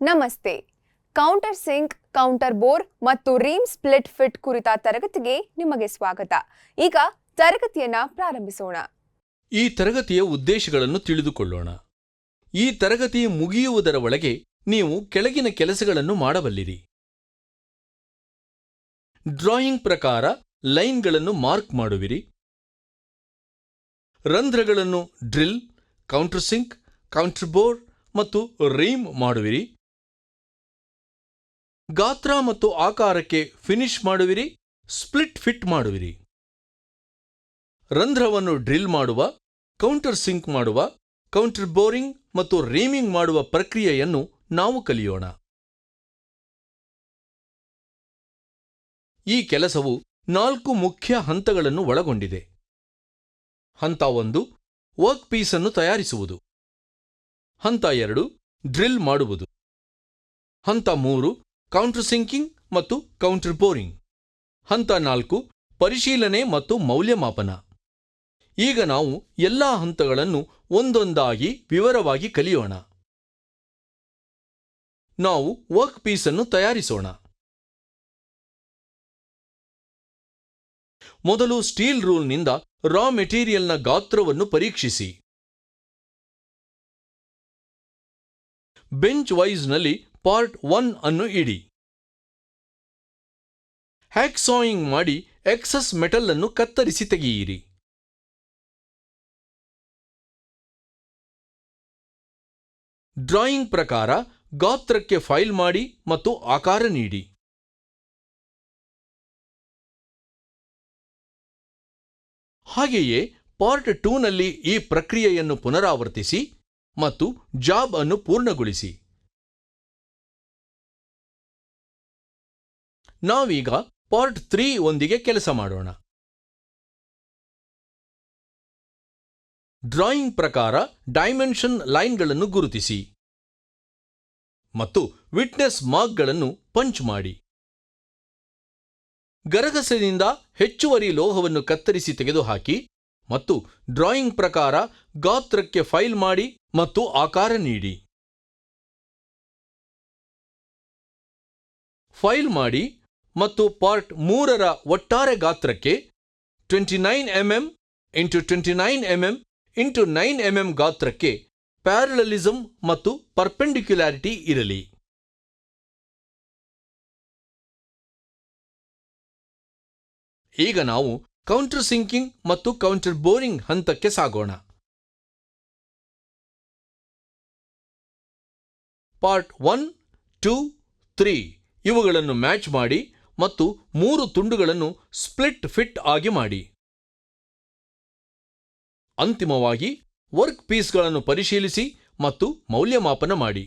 ನಮಸ್ತೆ. Counter sync, counterbore ಮತ್ತು ream split fit ಕುರಿತ ತರಗತಿಗೆ ನಿಮಗೆ ಸ್ವಾಗತ. ಈಗ ತರಗತಿಯನ್ನ ಪ್ರಾರಂಭಿಸೋಣ. ಈ ತರಗತಿಯ ಉದ್ದೇಶಗಳನ್ನು ತಿಳಿದುಕೊಳ್ಳೋಣ. ಈ ತರಗತಿ ಮುಗಿಯುವುದರ ಒಳಗೆ ನೀವು ಕೆಳಗಿನ ಕೆಲಸಗಳನ್ನು ಮಾಡಬಲ್ಲಿರಿ. ಡ್ರಾಯಿಂಗ್ ಪ್ರಕಾರ ಲೈನ್ಗಳನ್ನು ಮಾರ್ಕ್ ಮಾಡುವಿರಿ. ರಂಧ್ರಗಳನ್ನು drill, countersink, counterbore ಮತ್ತು ರೀಮ್ ಮಾಡುವಿರಿ. ಗಾತ್ರ ಮತ್ತು ಆಕಾರಕ್ಕೆ ಫಿನಿಶ್ ಮಾಡುವಿರಿ. ಸ್ಪ್ಲಿಟ್ ಫಿಟ್ ಮಾಡುವಿರಿ. ರಂಧ್ರವನ್ನು ಡ್ರಿಲ್ ಮಾಡುವ, ಕೌಂಟರ್ ಸಿಂಕ್ ಮಾಡುವ, ಕೌಂಟರ್ ಬೋರಿಂಗ್ ಮತ್ತು ರೀಮಿಂಗ್ ಮಾಡುವ ಪ್ರಕ್ರಿಯೆಯನ್ನು ನಾವು ಕಲಿಯೋಣ. ಈ ಕೆಲಸವು 4 ಮುಖ್ಯ ಹಂತಗಳನ್ನು ಒಳಗೊಂಡಿದೆ. ಹಂತ 1 ವರ್ಕ್ ಪೀಸ್ ಅನ್ನು ತಯಾರಿಸುವುದು. ಹಂತ 2 ಡ್ರಿಲ್ ಮಾಡುವುದು. ಹಂತ 3 ಕೌಂಟರ್ ಸಿಂಕಿಂಗ್ ಮತ್ತು ಕೌಂಟರ್ ಬೋರಿಂಗ್. ಹಂತ 4 ಪರಿಶೀಲನೆ ಮತ್ತು ಮೌಲ್ಯಮಾಪನ. ಈಗ ನಾವು ಎಲ್ಲಾ ಹಂತಗಳನ್ನು ಒಂದೊಂದಾಗಿ ವಿವರವಾಗಿ ಕಲಿಯೋಣ. ನಾವು ವರ್ಕ್ ಪೀಸ್ ಅನ್ನು ತಯಾರಿಸೋಣ. ಮೊದಲು ಸ್ಟೀಲ್ ರೂಲ್ನಿಂದ ರಾ ಮೆಟೀರಿಯಲ್ನ ಗಾತ್ರವನ್ನು ಪರೀಕ್ಷಿಸಿ. ಬೆಂಚ್ ವೈಸ್ನಲ್ಲಿ ಪಾರ್ಟ್ 1 ಅನ್ನು ಇಡಿ. ಹ್ಯಾಕ್ಸಾಯಿಂಗ್ ಮಾಡಿ ಎಕ್ಸಸ್ ಮೆಟಲ್ ಅನ್ನು ಕತ್ತರಿಸಿ ತೆಗೆಯಿರಿ. ಡ್ರಾಯಿಂಗ್ ಪ್ರಕಾರ ಗಾತ್ರಕ್ಕೆ ಫೈಲ್ ಮಾಡಿ ಮತ್ತು ಆಕಾರ ನೀಡಿ. ಹಾಗೆಯೇ ಪಾರ್ಟ್ 2ನಲ್ಲಿ ಈ ಪ್ರಕ್ರಿಯೆಯನ್ನು ಪುನರಾವರ್ತಿಸಿ ಮತ್ತು ಜಾಬ್ ಅನ್ನು ಪೂರ್ಣಗೊಳಿಸಿ. ನಾವೀಗ ಪಾರ್ಟ್ 3 ಒಂದಿಗೆ ಕೆಲಸ ಮಾಡೋಣ. ಡ್ರಾಯಿಂಗ್ ಪ್ರಕಾರ ಡೈಮೆನ್ಷನ್ ಲೈನ್ಗಳನ್ನು ಗುರುತಿಸಿ ಮತ್ತು ವಿಟ್ನೆಸ್ ಮಾರ್ಕ್ಗಳನ್ನು ಪಂಚ್ ಮಾಡಿ. ಗರಗಸದಿಂದ ಹೆಚ್ಚುವರಿ ಲೋಹವನ್ನು ಕತ್ತರಿಸಿ ತೆಗೆದುಹಾಕಿ ಮತ್ತು ಡ್ರಾಯಿಂಗ್ ಪ್ರಕಾರ ಗಾತ್ರಕ್ಕೆ ಫೈಲ್ ಮಾಡಿ ಮತ್ತು ಆಕಾರ ನೀಡಿ. ಫೈಲ್ ಮಾಡಿ ಮತ್ತು ಪಾರ್ಟ್ 3ರ ಒಟ್ಟಾರೆ ಗಾತ್ರಕ್ಕೆ 29 mm x 29 mm x 9 mm ಗಾತ್ರಕ್ಕೆ ಪ್ಯಾರಲಲಿಸಮ್ ಮತ್ತು ಪರ್ಪೆಂಡಿಕ್ಯುಲಾರಿಟಿ ಇರಲಿ. ಈಗ ನಾವು ಕೌಂಟರ್ ಸಿಂಕಿಂಗ್ ಮತ್ತು ಕೌಂಟರ್ ಬೋರಿಂಗ್ ಹಂತಕ್ಕೆ ಸಾಗೋಣ. ಪಾರ್ಟ್ 1, 2, 3 ಇವುಗಳನ್ನು ಮ್ಯಾಚ್ ಮಾಡಿ ಮತ್ತು 3 ತುಂಡುಗಳನ್ನು ಸ್ಪ್ಲಿಟ್ ಫಿಟ್ ಆಗಿ ಮಾಡಿ. ಅಂತಿಮವಾಗಿ ವರ್ಕ್ ಪೀಸ್ಗಳನ್ನು ಪರಿಶೀಲಿಸಿ ಮತ್ತು ಮೌಲ್ಯಮಾಪನ ಮಾಡಿ.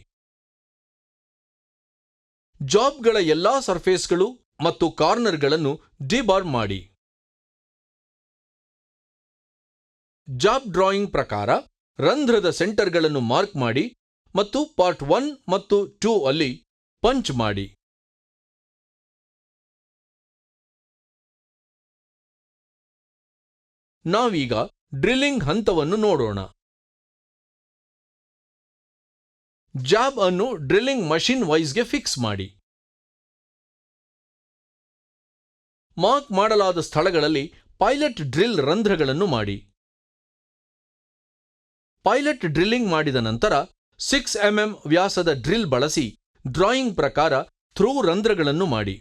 ಜಾಬ್ಗಳ ಎಲ್ಲಾ ಸರ್ಫೇಸ್ಗಳು ಮತ್ತು ಕಾರ್ನರ್ಗಳನ್ನು ಡಿಬಾರ್ ಮಾಡಿ. ಜಾಬ್ ಡ್ರಾಯಿಂಗ್ ಪ್ರಕಾರ ರಂಧ್ರದ ಸೆಂಟರ್ಗಳನ್ನು ಮಾರ್ಕ್ ಮಾಡಿ ಮತ್ತು ಪಾರ್ಟ್ 1 ಮತ್ತು 2 ಅಲ್ಲಿ ಪಂಚ್ ಮಾಡಿ. ನಾವೀಗ ಡ್ರಿಲ್ಲಿಂಗ್ ಹಂತವನ್ನು ನೋಡೋಣ. ಜಾಬ್ ಅನ್ನು ಡ್ರಿಲ್ಲಿಂಗ್ ಮಷಿನ್ ವೈಸ್ಗೆ ಫಿಕ್ಸ್ ಮಾಡಿ. ಮಾರ್ಕ್ ಮಾಡಲಾದ ಸ್ಥಳಗಳಲ್ಲಿ ಪೈಲಟ್ ಡ್ರಿಲ್ ರಂಧ್ರಗಳನ್ನು ಮಾಡಿ. ಪೈಲಟ್ ಡ್ರಿಲ್ಲಿಂಗ್ ಮಾಡಿದ ನಂತರ 6 mm ವ್ಯಾಸದ ಡ್ರಿಲ್ ಬಳಸಿ ಡ್ರಾಯಿಂಗ್ ಪ್ರಕಾರ ಥ್ರೂ ರಂಧ್ರಗಳನ್ನು ಮಾಡಿ.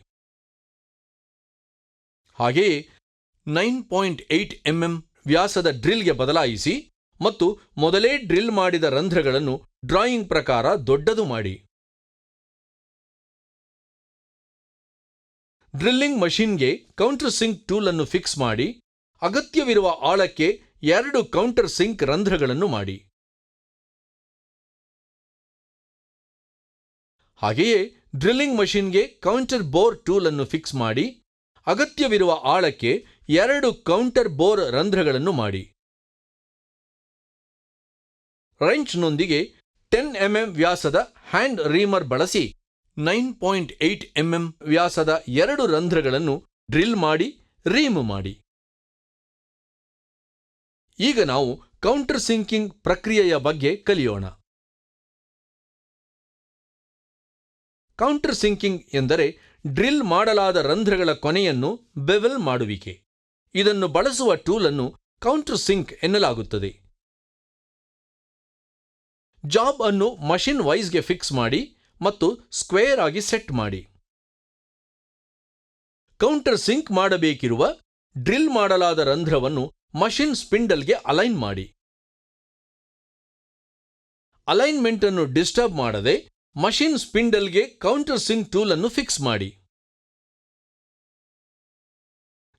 ಹಾಗೆಯೇ 9.8 mm ವ್ಯಾಸದ ಡ್ರಿಲ್ಗೆ ಬದಲಾಯಿಸಿ ಮತ್ತು ಮೊದಲೇ ಡ್ರಿಲ್ ಮಾಡಿದ ರಂಧ್ರಗಳನ್ನು ಡ್ರಾಯಿಂಗ್ ಪ್ರಕಾರ ದೊಡ್ಡದು ಮಾಡಿ. ಡ್ರಿಲ್ಲಿಂಗ್ ಮಷಿನ್ಗೆ ಕೌಂಟರ್ ಸಿಂಕ್ ಟೂಲ್ ಅನ್ನು ಫಿಕ್ಸ್ ಮಾಡಿ ಅಗತ್ಯವಿರುವ ಆಳಕ್ಕೆ 2 ಕೌಂಟರ್ ಸಿಂಕ್ ರಂಧ್ರಗಳನ್ನು ಮಾಡಿ. ಹಾಗೆಯೇ ಡ್ರಿಲ್ಲಿಂಗ್ ಮಷಿನ್ಗೆ ಕೌಂಟರ್ ಬೋರ್ ಟೂಲ್ ಅನ್ನು ಫಿಕ್ಸ್ ಮಾಡಿ ಅಗತ್ಯವಿರುವ ಆಳಕ್ಕೆ 2 ಕೌಂಟರ್ ಬೋರ್ ರಂಧ್ರಗಳನ್ನು ಮಾಡಿ. ರೆಂಚ್ನೊಂದಿಗೆ 10 mm ವ್ಯಾಸದ ಹ್ಯಾಂಡ್ ರೀಮರ್ ಬಳಸಿ 9.8 mm ವ್ಯಾಸದ 2 ರಂಧ್ರಗಳನ್ನು ಡ್ರಿಲ್ ಮಾಡಿ ರೀಮ್ ಮಾಡಿ. ಈಗ ನಾವು ಕೌಂಟರ್ ಸಿಂಕಿಂಗ್ ಪ್ರಕ್ರಿಯೆಯ ಬಗ್ಗೆ ಕಲಿಯೋಣ. ಕೌಂಟರ್ ಸಿಂಕಿಂಗ್ ಎಂದರೆ ಡ್ರಿಲ್ ಮಾಡಲಾದ ರಂಧ್ರಗಳ ಕೊನೆಯನ್ನು ಬೆವೆಲ್ ಮಾಡುವಿಕೆ. ಇದನ್ನು ಬಳಸುವ ಟೂಲ್ ಅನ್ನು ಕೌಂಟರ್ ಸಿಂಕ್ ಎನ್ನಲಾಗುತ್ತದೆ. ಜಾಬ್ ಅನ್ನು ಮಷಿನ್ ವೈಸ್ಗೆ ಫಿಕ್ಸ್ ಮಾಡಿ ಮತ್ತು ಸ್ಕ್ವೇರ್ ಆಗಿ ಸೆಟ್ ಮಾಡಿ. ಕೌಂಟರ್ ಸಿಂಕ್ ಮಾಡಬೇಕಿರುವ ಡ್ರಿಲ್ ಮಾಡಲಾದ ರಂಧ್ರವನ್ನು ಮಷಿನ್ ಸ್ಪಿಂಡಲ್ಗೆ ಅಲೈನ್ ಮಾಡಿ. ಅಲೈನ್ಮೆಂಟ್ ಅನ್ನು ಡಿಸ್ಟರ್ಬ್ ಮಾಡದೆ ಮಷಿನ್ ಸ್ಪಿಂಡಲ್ಗೆ ಕೌಂಟರ್ ಸಿಂಕ್ ಟೂಲ್ ಅನ್ನು ಫಿಕ್ಸ್ ಮಾಡಿ.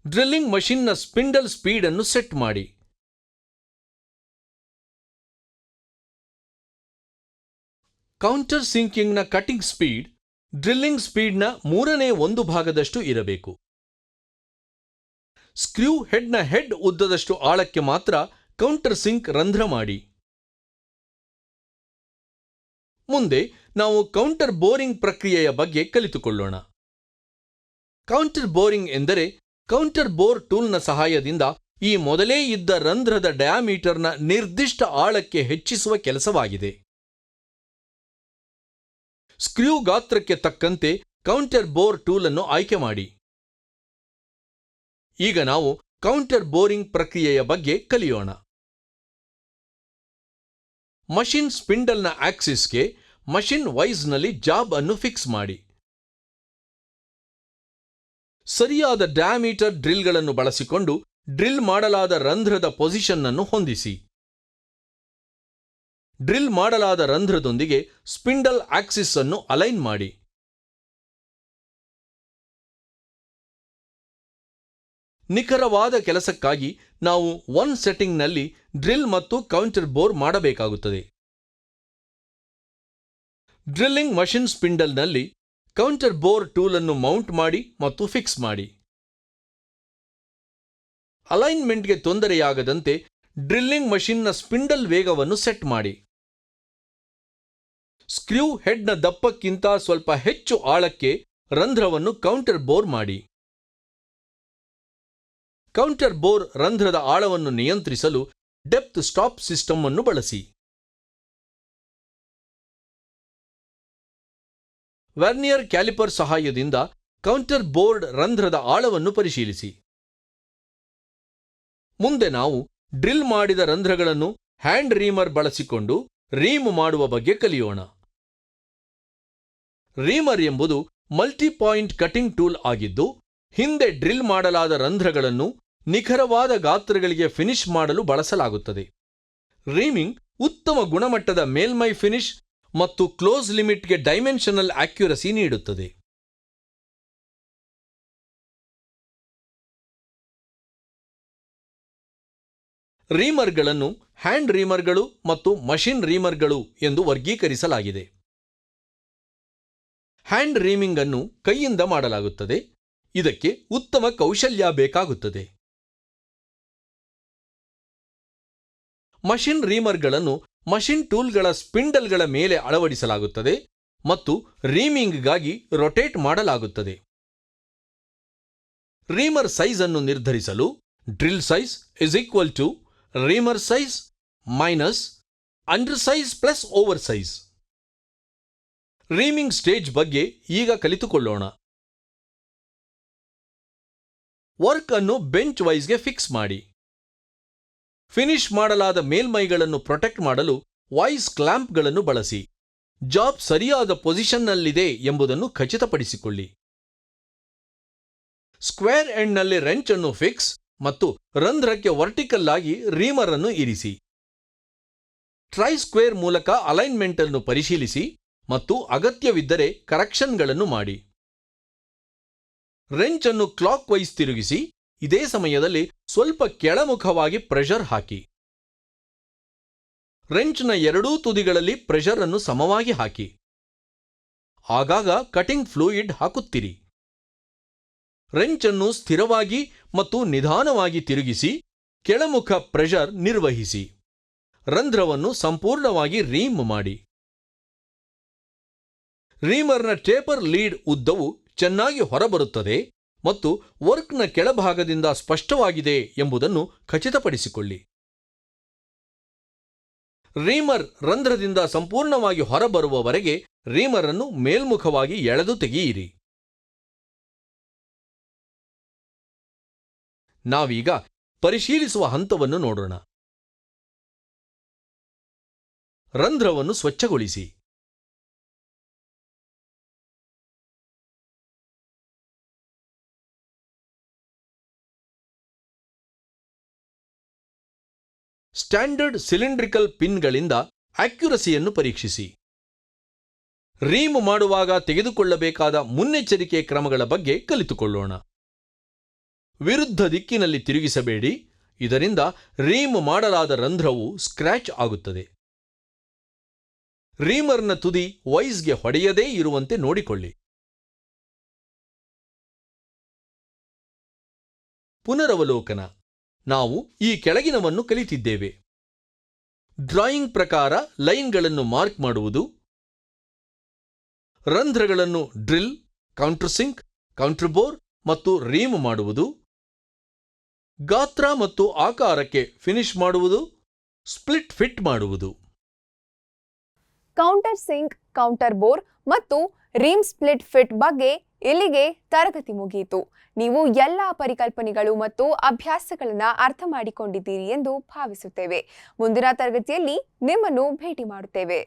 ಡ್ರಿಲ್ಲಿಂಗ್ ಮಷಿನ್ನ ಸ್ಪಿಂಡಲ್ ಸ್ಪೀಡ್ ಅನ್ನು ಸೆಟ್ ಮಾಡಿ. ಕೌಂಟರ್ ಸಿಂಕಿಂಗ್ನ ಕಟಿಂಗ್ ಸ್ಪೀಡ್ ಡ್ರಿಲ್ಲಿಂಗ್ ಸ್ಪೀಡ್ನ 1/3 ಇರಬೇಕು. ಸ್ಕ್ರೂ ಹೆಡ್ನ ಹೆಡ್ ಉದ್ದದಷ್ಟು ಆಳಕ್ಕೆ ಮಾತ್ರ ಕೌಂಟರ್ ಸಿಂಕ್ ರಂಧ್ರ ಮಾಡಿ. ಮುಂದೆ ನಾವು ಕೌಂಟರ್ ಬೋರಿಂಗ್ ಪ್ರಕ್ರಿಯೆಯ ಬಗ್ಗೆ ಕಲಿತುಕೊಳ್ಳೋಣ. ಕೌಂಟರ್ ಬೋರಿಂಗ್ ಎಂದರೆ ಕೌಂಟರ್ ಬೋರ್ ಟೂಲ್ನ ಸಹಾಯದಿಂದ ಈ ಮೊದಲೇ ಇದ್ದ ರಂಧ್ರದ ಡಯಾಮೀಟರ್ನ ನಿರ್ದಿಷ್ಟ ಆಳಕ್ಕೆ ಹೆಚ್ಚಿಸುವ ಕೆಲಸವಾಗಿದೆ. ಸ್ಕ್ರೂ ಗಾತ್ರಕ್ಕೆ ತಕ್ಕಂತೆ ಕೌಂಟರ್ ಬೋರ್ ಟೂಲ್ ಅನ್ನು ಆಯ್ಕೆ ಮಾಡಿ. ಈಗ ನಾವು ಕೌಂಟರ್ ಬೋರಿಂಗ್ ಪ್ರಕ್ರಿಯೆಯ ಬಗ್ಗೆ ಕಲಿಯೋಣ. ಮಷಿನ್ ಸ್ಪಿಂಡಲ್ನ ಆಕ್ಸಿಸ್ಗೆ ಮಷಿನ್ ವೈಸ್ನಲ್ಲಿ ಜಾಬ್ ಅನ್ನು ಫಿಕ್ಸ್ ಮಾಡಿ. ಸರಿಯಾದ ಡಯಾಮೀಟರ್ ಡ್ರಿಲ್ಗಳನ್ನು ಬಳಸಿಕೊಂಡು ಡ್ರಿಲ್ ಮಾಡಲಾದ ರಂಧ್ರದ ಪೊಸಿಷನ್ ಅನ್ನು ಹೊಂದಿಸಿ. ಡ್ರಿಲ್ ಮಾಡಲಾದ ರಂಧ್ರದೊಂದಿಗೆ ಸ್ಪಿಂಡಲ್ ಆಕ್ಸಿಸ್ ಅನ್ನು ಅಲೈನ್ ಮಾಡಿ. ನಿಖರವಾದ ಕೆಲಸಕ್ಕಾಗಿ ನಾವು 1 ಸೆಟ್ಟಿಂಗ್ನಲ್ಲಿ ಡ್ರಿಲ್ ಮತ್ತು ಕೌಂಟರ್ ಬೋರ್ ಮಾಡಬೇಕಾಗುತ್ತದೆ. ಡ್ರಿಲ್ಲಿಂಗ್ ಮಷಿನ್ ಸ್ಪಿಂಡಲ್ನಲ್ಲಿ ಕೌಂಟರ್ ಬೋರ್ ಟೂಲ್ ಅನ್ನು ಮೌಂಟ್ ಮಾಡಿ ಮತ್ತು ಫಿಕ್ಸ್ ಮಾಡಿ. ಅಲೈನ್ಮೆಂಟ್ಗೆ ತೊಂದರೆಯಾಗದಂತೆ ಡ್ರಿಲ್ಲಿಂಗ್ ಮಷಿನ್ನ ಸ್ಪಿಂಡಲ್ ವೇಗವನ್ನು ಸೆಟ್ ಮಾಡಿ. ಸ್ಕ್ರೂ ಹೆಡ್ನ ದಪ್ಪಕ್ಕಿಂತ ಸ್ವಲ್ಪ ಹೆಚ್ಚು ಆಳಕ್ಕೆ ರಂಧ್ರವನ್ನು ಕೌಂಟರ್ ಬೋರ್ ಮಾಡಿ. ಕೌಂಟರ್ ಬೋರ್ ರಂಧ್ರದ ಆಳವನ್ನು ನಿಯಂತ್ರಿಸಲು ಡೆಪ್ತ್ ಸ್ಟಾಪ್ ಸಿಸ್ಟಮ್ ಅನ್ನು ಬಳಸಿ. ವರ್ನಿಯರ್ ಕ್ಯಾಲಿಪರ್ ಸಹಾಯದಿಂದ ಕೌಂಟರ್ ಬೋರ್ಡ್ ರಂಧ್ರದ ಆಳವನ್ನು ಪರಿಶೀಲಿಸಿ. ಮುಂದೆ ನಾವು ಡ್ರಿಲ್ ಮಾಡಿದ ರಂಧ್ರಗಳನ್ನು ಹ್ಯಾಂಡ್ ರೀಮರ್ ಬಳಸಿಕೊಂಡು ರೀಮ್ ಮಾಡುವ ಬಗ್ಗೆ ಕಲಿಯೋಣ. ರೀಮರ್ ಎಂಬುದು ಮಲ್ಟಿಪಾಯಿಂಟ್ ಕಟಿಂಗ್ ಟೂಲ್ ಆಗಿದ್ದು, ಹಿಂದೆ ಡ್ರಿಲ್ ಮಾಡಲಾದ ರಂಧ್ರಗಳನ್ನು ನಿಖರವಾದ ಗಾತ್ರಗಳಿಗೆ ಫಿನಿಶ್ ಮಾಡಲು ಬಳಸಲಾಗುತ್ತದೆ. ರೀಮಿಂಗ್ ಉತ್ತಮ ಗುಣಮಟ್ಟದ ಮೇಲ್ಮೈ ಫಿನಿಶ್ ಮತ್ತು ಕ್ಲೋಸ್ ಲಿಮಿಟ್ಗೆ ಡೈಮೆನ್ಷನಲ್ ಆಕ್ಯುರಸಿ ನೀಡುತ್ತದೆ. ರೀಮರ್ಗಳನ್ನು ಹ್ಯಾಂಡ್ ರೀಮರ್ಗಳು ಮತ್ತು ಮಷಿನ್ ರೀಮರ್ಗಳು ಎಂದು ವರ್ಗೀಕರಿಸಲಾಗಿದೆ. ಹ್ಯಾಂಡ್ ರೀಮಿಂಗ್ ಅನ್ನು ಕೈಯಿಂದ ಮಾಡಲಾಗುತ್ತದೆ. ಇದಕ್ಕೆ ಉತ್ತಮ ಕೌಶಲ್ಯ ಬೇಕಾಗುತ್ತದೆ. ಮಷಿನ್ ರೀಮರ್ಗಳನ್ನು ಮಷಿನ್ ಟೂಲ್ಗಳ ಸ್ಪಿಂಡಲ್ಗಳ ಮೇಲೆ ಅಳವಡಿಸಲಾಗುತ್ತದೆ ಮತ್ತು ರೀಮಿಂಗ್ಗಾಗಿ ರೊಟೇಟ್ ಮಾಡಲಾಗುತ್ತದೆ. ರೀಮರ್ ಸೈಜ್ ಅನ್ನು ನಿರ್ಧರಿಸಲು drill size is equal to reamer size minus under size plus over size. Reaming stage ಬಗ್ಗೆ ಈಗ ಕಲಿತುಕೊಳ್ಳೋಣ. ವರ್ಕ್ ಅನ್ನು ಬೆಂಚ್ ವೈಸ್ಗೆ ಫಿಕ್ಸ್ ಮಾಡಿ. ಫಿನಿಶ್ ಮಾಡಲಾದ ಮೇಲ್ಮೈಗಳನ್ನು ಪ್ರೊಟೆಕ್ಟ್ ಮಾಡಲು ವಾಯ್ಸ್ ಕ್ಲಾಂಪ್ಗಳನ್ನು ಬಳಸಿ. ಜಾಬ್ ಸರಿಯಾದ ಪೊಸಿಷನ್ನಲ್ಲಿದೆ ಎಂಬುದನ್ನು ಖಚಿತಪಡಿಸಿಕೊಳ್ಳಿ. ಸ್ಕ್ವೇರ್ ಎಂಡ್ನಲ್ಲಿ ರೆಂಚ್ ಅನ್ನು ಫಿಕ್ಸ್ ಮತ್ತು ರಂಧ್ರಕ್ಕೆ ವರ್ಟಿಕಲ್ ಆಗಿ ರೀಮರ್ ಅನ್ನು ಇರಿಸಿ. ಟ್ರೈ ಸ್ಕ್ವೇರ್ ಮೂಲಕ ಅಲೈನ್ಮೆಂಟ್ ಅನ್ನು ಪರಿಶೀಲಿಸಿ ಮತ್ತು ಅಗತ್ಯವಿದ್ದರೆ ಕರೆಕ್ಷನ್ಗಳನ್ನು ಮಾಡಿ. ರೆಂಚ್ ಅನ್ನು ಕ್ಲಾಕ್ ವೈಸ್ ತಿರುಗಿಸಿ. ಇದೇ ಸಮಯದಲ್ಲಿ ಸ್ವಲ್ಪ ಕೆಳಮುಖವಾಗಿ ಪ್ರೆಷರ್ ಹಾಕಿ. ರೆಂಚ್ನ ಎರಡೂ ತುದಿಗಳಲ್ಲಿ ಪ್ರೆಷರ್ ಅನ್ನು ಸಮವಾಗಿ ಹಾಕಿ. ಆಗಾಗ ಕಟಿಂಗ್ ಫ್ಲೂಯಿಡ್ ಹಾಕುತ್ತಿರಿ. ರೆಂಚ್ ಅನ್ನು ಸ್ಥಿರವಾಗಿ ಮತ್ತು ನಿಧಾನವಾಗಿ ತಿರುಗಿಸಿ ಕೆಳಮುಖ ಪ್ರೆಷರ್ ನಿರ್ವಹಿಸಿ. ರಂಧ್ರವನ್ನು ಸಂಪೂರ್ಣವಾಗಿ ರೀಮ್ ಮಾಡಿ. ರೀಮರ್ನ ಟೇಪರ್ ಲೀಡ್ ಉದ್ದವು ಚೆನ್ನಾಗಿ ಹೊರಬರುತ್ತದೆ ಮತ್ತು ವರ್ಕ್ನ ಕೆಳಭಾಗದಿಂದ ಸ್ಪಷ್ಟವಾಗಿದೆ ಎಂಬುದನ್ನು ಖಚಿತಪಡಿಸಿಕೊಳ್ಳಿ. ರೀಮರ್ ರಂಧ್ರದಿಂದ ಸಂಪೂರ್ಣವಾಗಿ ಹೊರಬರುವವರೆಗೆ ರೀಮರ್ ಅನ್ನು ಮೇಲ್ಮುಖವಾಗಿ ಎಳೆದು ತೆಗೆಯಿರಿ. ನಾವೀಗ ಪರಿಶೀಲಿಸುವ ಹಂತವನ್ನು ನೋಡೋಣ. ರಂಧ್ರವನ್ನು ಸ್ವಚ್ಛಗೊಳಿಸಿ. ಸ್ಟ್ಯಾಂಡರ್ಡ್ ಸಿಲಿಂಡ್ರಿಕಲ್ ಪಿನ್ಗಳಿಂದ ಅಕ್ಯುರಸಿಯನ್ನು ಪರೀಕ್ಷಿಸಿ. ರೀಮ್ ಮಾಡುವಾಗ ತೆಗೆದುಕೊಳ್ಳಬೇಕಾದ ಮುನ್ನೆಚ್ಚರಿಕೆ ಕ್ರಮಗಳ ಬಗ್ಗೆ ಕಲಿತುಕೊಳ್ಳೋಣ. ವಿರುದ್ಧ ದಿಕ್ಕಿನಲ್ಲಿ ತಿರುಗಿಸಬೇಡಿ, ಇದರಿಂದ ರೀಮ್ ಮಾಡಲಾದ ರಂಧ್ರವು ಸ್ಕ್ರ್ಯಾಚ್ ಆಗುತ್ತದೆ. ರೀಮರ್ನ ತುದಿ ವೈಸ್ಗೆ ಹೊಡೆಯದೇ ಇರುವಂತೆ ನೋಡಿಕೊಳ್ಳಿ. ಪುನರವಲೋಕನ. ನಾವು ಈ ಕೆಳಗಿನವನ್ನು ಕಲಿತಿದ್ದೇವೆ. ಡ್ರಾಯಿಂಗ್ ಪ್ರಕಾರ ಲೈನ್ಗಳನ್ನು ಮಾರ್ಕ್ ಮಾಡುವುದು, ರಂಧ್ರಗಳನ್ನು ಡ್ರಿಲ್, ಕೌಂಟರ್ಸಿಂಕ್, ಕೌಂಟರ್ಬೋರ್ ಮತ್ತು ರೀಮ್ ಮಾಡುವುದು, ಗಾತ್ರ ಮತ್ತು ಆಕಾರಕ್ಕೆ ಫಿನಿಶ್ ಮಾಡುವುದು, ಸ್ಪ್ಲಿಟ್ ಫಿಟ್ ಮಾಡುವುದು. ಕೌಂಟರ್ ಸಿಂಕ್, ಕೌಂಟರ್ ಬೋರ್ ಮತ್ತು ರೀಮ್ ಸ್ಪ್ಲಿಟ್ ಫಿಟ್ ಬಗ್ಗೆ ಇಲ್ಲಿಗೆ ತರಗತಿ ಮುಗಿಯಿತು. ನೀವು ಎಲ್ಲ ಪರಿಕಲ್ಪನೆಗಳು ಮತ್ತು ಅಭ್ಯಾಸಗಳನ್ನು ಅರ್ಥ ಮಾಡಿಕೊಂಡಿದ್ದೀರಿ ಎಂದು ಭಾವಿಸುತ್ತೇವೆ. ಮುಂದಿನ ತರಗತಿಯಲ್ಲಿ ನಿಮ್ಮನ್ನು ಭೇಟಿ ಮಾಡುತ್ತೇವೆ.